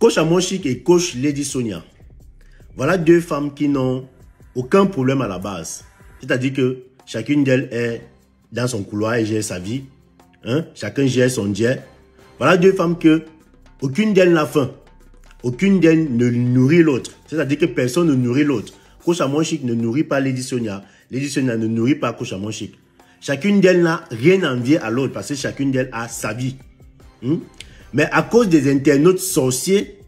Coach Amon Chic et Coach Lady Sonia. Voilà deux femmes qui n'ont aucun problème à la base. C'est-à-dire que chacune d'elles est dans son couloir et gère sa vie. Hein? Chacun gère son jet. Voilà deux femmes que aucune d'elles n'a faim. Aucune d'elles ne nourrit l'autre. C'est-à-dire que personne ne nourrit l'autre. Coach Amon Chic ne nourrit pas Lady Sonia. Lady Sonia ne nourrit pas Coach Amon Chic. Chacune d'elles n'a rien à envier à l'autre parce que chacune d'elles a sa vie. Mais à cause des internautes sorciers,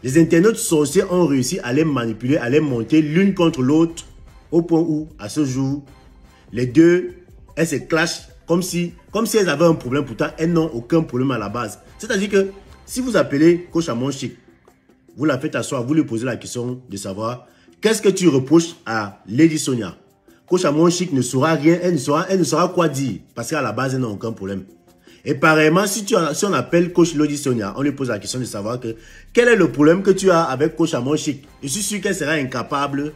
les internautes sorciers ont réussi à les manipuler, à les monter l'une contre l'autre au point où, à ce jour, les deux, elles se clashent comme si elles avaient un problème. Pourtant, elles n'ont aucun problème à la base. C'est-à-dire que si vous appelez Coach Amon Chic, vous la faites asseoir, vous lui posez la question de savoir qu'est-ce que tu reproches à Lady Sonia. Coach Amon Chic ne saura rien, elle ne saura quoi dire parce qu'à la base, elle n'a aucun problème. Et pareillement, si on appelle Coach Lady Sonia, on lui pose la question de savoir quel est le problème que tu as avec Coach Amon Chic. Je suis sûr qu'elle sera incapable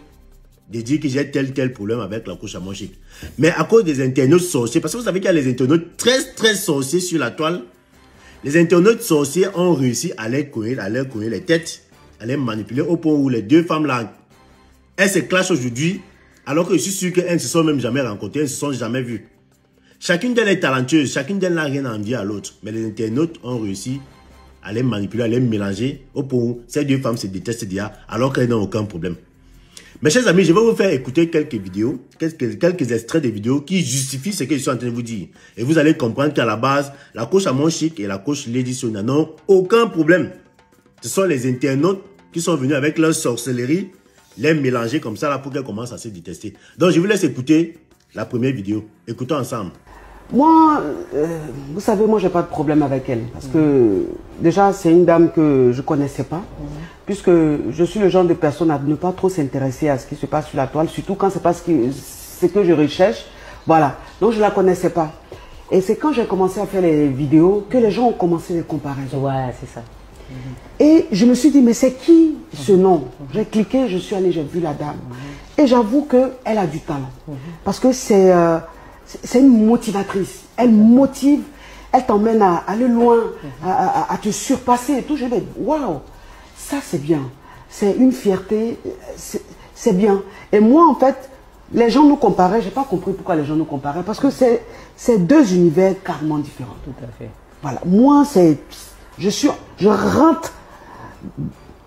de dire que j'ai tel problème avec la Coach Amon Chic. Mais à cause des internautes sorciers, parce que vous savez qu'il y a les internautes très sorciers sur la toile, les internautes sorciers ont réussi à les cogner les têtes, à les manipuler au point où les deux femmes là, elles se clashent aujourd'hui, alors que je suis sûr qu'elles ne se sont même jamais rencontrées, elles ne se sont jamais vues. Chacune d'elles est talentueuse, chacune d'elles n'a rien à envier à l'autre. Mais les internautes ont réussi à les manipuler, à les mélanger au point où ces deux femmes se détestent déjà alors qu'elles n'ont aucun problème. Mes chers amis, je vais vous faire écouter quelques vidéos, quelques extraits de vidéos qui justifient ce que je suis en train de vous dire. Et vous allez comprendre qu'à la base, la Coach Amon Chic et la Coach Lady Sonia n'ont aucun problème. Ce sont les internautes qui sont venus avec leur sorcellerie, les mélanger comme ça là pour qu'elles commencent à se détester. Donc je vous laisse écouter la première vidéo. Écoutons ensemble. Moi, vous savez, moi, j'ai pas de problème avec elle. Parce que, déjà, c'est une dame que je connaissais pas. Puisque je suis le genre de personne à ne pas trop s'intéresser à ce qui se passe sur la toile. Surtout quand c'est pas ce que je recherche. Voilà. Donc, je la connaissais pas. Et c'est quand j'ai commencé à faire les vidéos que les gens ont commencé les comparaisons. Ouais, c'est ça. Et je me suis dit, mais c'est qui ce nom? J'ai cliqué, je suis allée, j'ai vu la dame. Et j'avoue qu'elle a du talent. Parce que c'est une motivatrice. Elle motive, elle t'emmène à aller loin, à te surpasser et tout. Je me dis, waouh, ça c'est bien. C'est une fierté, c'est bien. Et moi, en fait, les gens nous comparaient, je n'ai pas compris pourquoi les gens nous comparaient. Parce que c'est deux univers carrément différents. Tout à fait. Voilà. Moi, je rentre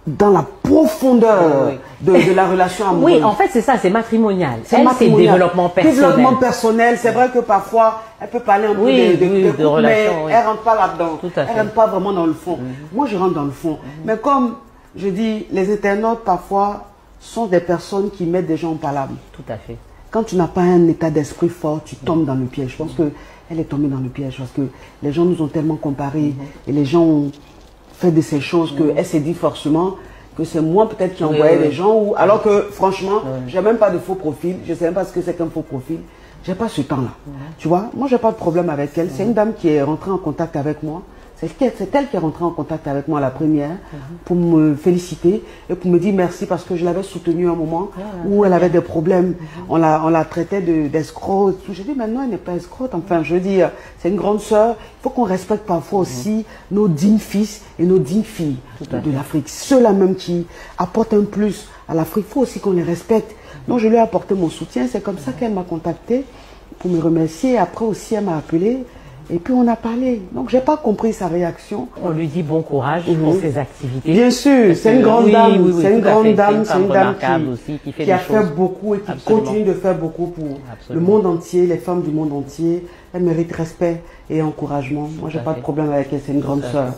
dans la profondeur de la relation amoureuse. Oui, en fait, c'est ça, c'est matrimonial. C'est développement personnel. Développement personnel, c'est vrai que parfois, elle peut parler un peu de couple, relation, mais elle ne rentre pas là-dedans. Tout à fait. Elle ne rentre pas vraiment dans le fond. Moi, je rentre dans le fond. Mais comme je dis, les internautes, parfois, sont des personnes qui mettent des gens en palabre. Tout à fait. Quand tu n'as pas un état d'esprit fort, tu tombes dans le piège. Je pense qu'elle est tombée dans le piège parce que les gens nous ont tellement comparés et les gens ont fait de ces choses qu'elle s'est dit forcément que c'est moi peut-être qui envoyais les gens, alors que franchement, j'ai même pas de faux profil, je sais même pas ce que c'est qu'un faux profil, j'ai pas ce temps-là. Tu vois, moi j'ai pas de problème avec elle, c'est une dame qui est rentrée en contact avec moi, c'est elle qui est rentrée en contact avec moi la première pour me féliciter et pour me dire merci parce que je l'avais soutenue à un moment où elle avait des problèmes, on la traitait d'escroc, j'ai dit maintenant elle n'est pas escroc, enfin je veux dire, c'est une grande sœur, il faut qu'on respecte parfois aussi nos dignes fils et nos dignes filles de l'Afrique, ceux-là même qui apportent un plus à l'Afrique, il faut aussi qu'on les respecte. Donc je lui ai apporté mon soutien, c'est comme ça qu'elle m'a contacté pour me remercier, après aussi elle m'a appelé. Et puis on a parlé. Donc j'ai pas compris sa réaction. On lui dit bon courage pour ses activités. Bien sûr, c'est une grande dame. C'est une grande dame. C'est une dame qui a fait beaucoup et qui continue de faire beaucoup pour le monde entier, les femmes du monde entier. Elle mérite respect et encouragement. Moi, j'ai pas de problème avec elle. C'est une grande sœur.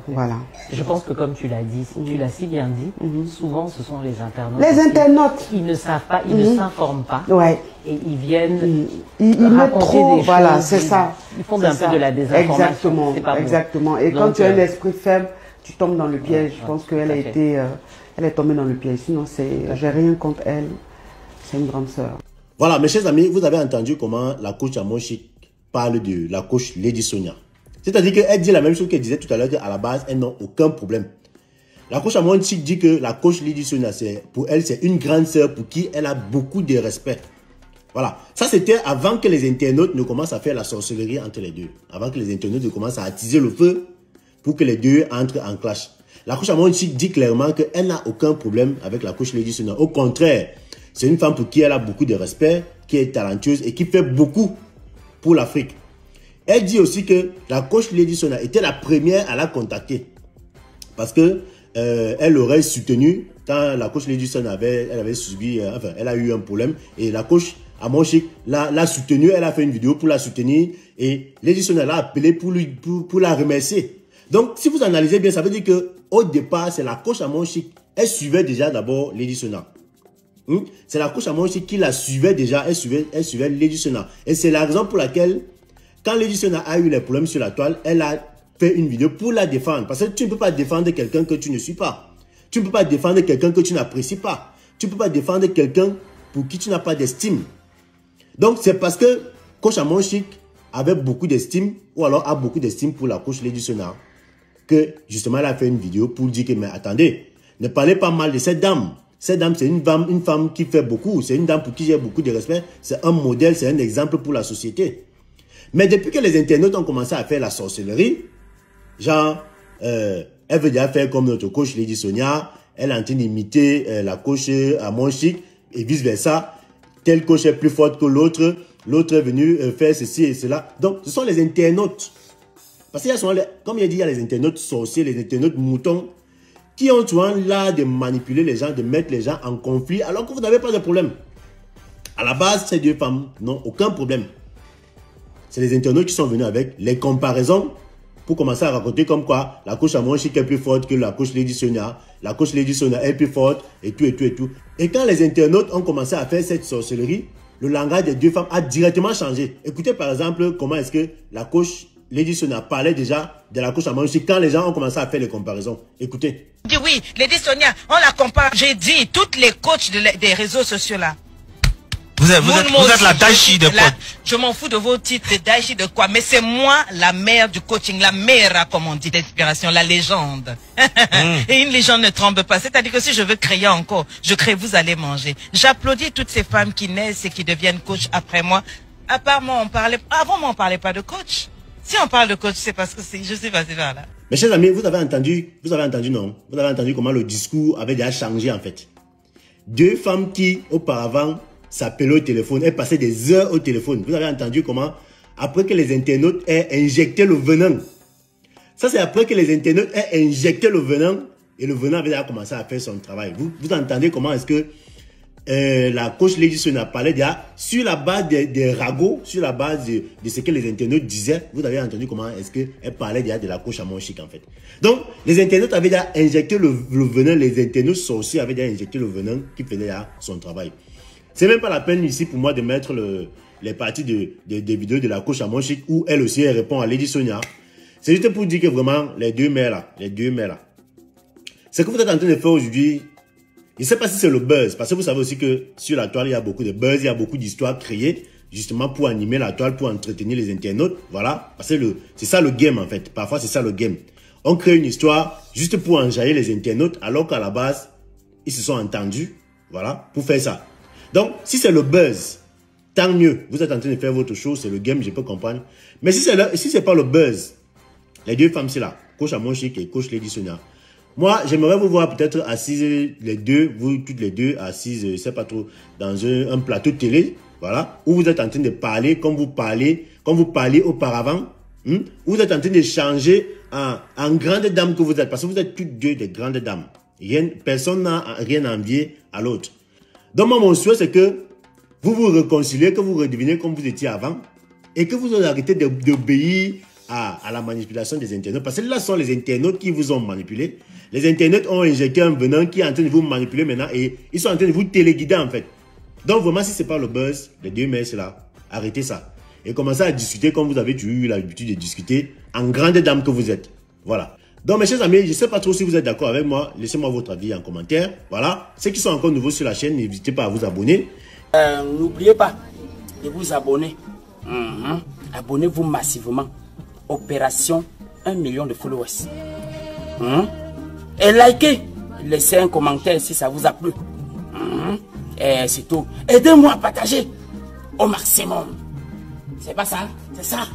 Voilà. Je pense que comme tu l'as dit, tu l'as si bien dit, souvent ce sont les internautes. Les internautes. Ils ne savent pas, ils ne s'informent pas. Ouais. Et ils viennent ils mettent trop, des voilà, c'est ça. Ils font un peu de la désinformation. Exactement. Et quand tu as un esprit faible, tu tombes dans le piège. Je pense qu'elle a été, elle est tombée dans le piège. Sinon, j'ai rien contre elle. C'est une grande sœur. Voilà, mes chers amis, vous avez entendu comment la Coach Amon Chic parle de la Coach Lady Sonia. C'est-à-dire qu'elle dit la même chose qu'elle disait tout à l'heure, qu'à la base, elles n'ont aucun problème. La Coach Amon Chic dit que la Coach Lady Sonia, pour elle, c'est une grande sœur pour qui elle a beaucoup de respect. Voilà. Ça, c'était avant que les internautes ne commencent à faire la sorcellerie entre les deux. Avant que les internautes ne commencent à attiser le feu pour que les deux entrent en clash. La coach Amon Chic dit clairement qu'elle n'a aucun problème avec la coach Lady Sonia. Au contraire, c'est une femme pour qui elle a beaucoup de respect, qui est talentueuse et qui fait beaucoup pour l'Afrique. Elle dit aussi que la coach Lady Sonia était la première à la contacter. Parce que elle aurait soutenu, quand la coach Lady Sonia elle avait subi, enfin, elle a eu un problème. Et la coach Amon Chic l'a soutenue, elle a fait une vidéo pour la soutenir. Et Lady Sonia l'a appelé pour la remercier. Donc, si vous analysez bien, ça veut dire qu'au départ, c'est la coach Amon Chic. Elle suivait déjà d'abord Lady Sonia. C'est la coach Amon Chic qui la suivait déjà. Elle suivait Lady Sonia. Et c'est la raison pour laquelle, quand Lady Sonia a eu les problèmes sur la toile, elle a fait une vidéo pour la défendre. Parce que tu ne peux pas défendre quelqu'un que tu ne suis pas. Tu ne peux pas défendre quelqu'un que tu n'apprécies pas. Tu ne peux pas défendre quelqu'un pour qui tu n'as pas d'estime. Donc, c'est parce que coach Amon Chic avait beaucoup d'estime, ou alors a beaucoup d'estime pour la coach Lady Sonia, que justement elle a fait une vidéo pour dire que, mais attendez, ne parlez pas mal de cette dame. Cette dame, c'est une femme qui fait beaucoup. C'est une dame pour qui j'ai beaucoup de respect. C'est un modèle, c'est un exemple pour la société. Mais depuis que les internautes ont commencé à faire la sorcellerie, genre, elle veut déjà faire comme notre coach Lady Sonia, elle est en train d'imiter la coach Amon Chic et vice versa. Telle coach est plus forte que l'autre, l'autre est venu faire ceci et cela. Donc, ce sont les internautes. Parce qu'il y a comme il a dit, il y a les internautes sorciers, les internautes moutons, qui ont souvent l'art de manipuler les gens, de mettre les gens en conflit, alors que vous n'avez pas de problème. À la base, ces deux femmes n'ont aucun problème. C'est les internautes qui sont venus avec les comparaisons pour commencer à raconter comme quoi la coach Amon Chic est plus forte que la coach Lady Sonia, la coach Lady Sonia est plus forte, et tout, et tout, et tout. Et quand les internautes ont commencé à faire cette sorcellerie, le langage des deux femmes a directement changé. Écoutez par exemple comment est-ce que la coach Lady Sonia parlait déjà de la coach Amon Chic quand les gens ont commencé à faire les comparaisons. Écoutez. Je dis oui, Lady Sonia, on la compare. J'ai dit, toutes les coachs des réseaux sociaux là. Vous êtes la Daichi de quoi? Je m'en fous de vos titres de Daichi de quoi, mais c'est moi la mère du coaching, la mère, comme on dit, d'inspiration, la légende. Et une légende ne tremble pas. C'est-à-dire que si je veux créer encore, je crée, vous allez manger. J'applaudis toutes ces femmes qui naissent et qui deviennent coach après moi. À part moi, avant moi, on parlait pas de coach. Si on parle de coach, c'est parce que je suis passé par là. Mes chers amis, vous avez entendu non? Vous avez entendu comment le discours avait déjà changé en fait. Deux femmes qui, auparavant, s'appelaient au téléphone, elles passaient des heures au téléphone. Vous avez entendu comment, après que les internautes aient injecté le venin. Ça, c'est après que les internautes aient injecté le venin et le venin avait déjà commencé à faire son travail. Vous entendez comment est-ce que la coach Lady Sonia parlait déjà sur la base des ragots, sur la base de ce que les internautes disaient. Vous avez entendu comment est-ce qu'elle parlait déjà de la coach Amon Chic en fait. Donc, les internautes avaient déjà injecté le venin, les internautes sorciers avaient déjà injecté le venin qui faisait déjà son travail. C'est même pas la peine ici pour moi de mettre les parties des vidéos de la coach Amon Chic où elle aussi elle répond à Lady Sonia. C'est juste pour dire que vraiment, les deux mères là, ce que vous êtes en train de faire aujourd'hui, je ne sais pas si c'est le buzz, parce que vous savez aussi que sur la toile, il y a beaucoup de buzz, il y a beaucoup d'histoires créées, justement pour animer la toile, pour entretenir les internautes, voilà, parce que c'est ça le game en fait, parfois c'est ça le game. On crée une histoire juste pour enjailler les internautes, alors qu'à la base, ils se sont entendus, voilà, pour faire ça. Donc, si c'est le buzz, tant mieux, vous êtes en train de faire votre chose, c'est le game, je peux comprendre. Mais si c'est pas le buzz, les deux femmes c'est là, coach Amon Chic et coach Lady Sonia. Moi, j'aimerais vous voir peut-être assises les deux, vous toutes les deux assises, je sais pas trop, dans un plateau de télé, voilà, où vous êtes en train de parler comme vous parliez auparavant, où vous êtes en train de changer en grande dame que vous êtes, parce que vous êtes toutes deux des grandes dames. Personne n'a rien à envier à l'autre. Donc moi, mon souhait, c'est que vous vous réconciliez, que vous redevenez comme vous étiez avant, et que vous arrêtez d'obéir à la manipulation des internautes. Parce que là, ce sont les internautes qui vous ont manipulé. Les internautes ont injecté un venin qui est en train de vous manipuler maintenant et ils sont en train de vous téléguider en fait. Donc vraiment, si ce n'est pas le buzz, les deux mères, c'est là. Arrêtez ça. Et commencez à discuter comme vous avez toujours eu l'habitude de discuter en grande dame que vous êtes. Voilà. Donc mes chers amis, je ne sais pas trop si vous êtes d'accord avec moi. Laissez-moi votre avis en commentaire. Voilà. Ceux qui sont encore nouveaux sur la chaîne, n'hésitez pas à vous abonner. N'oubliez pas de vous abonner. Abonnez-vous massivement. Opération 1 million de followers. Et likez. Laissez un commentaire si ça vous a plu. Et c'est tout. Aidez-moi à partager au maximum. C'est pas ça? C'est ça.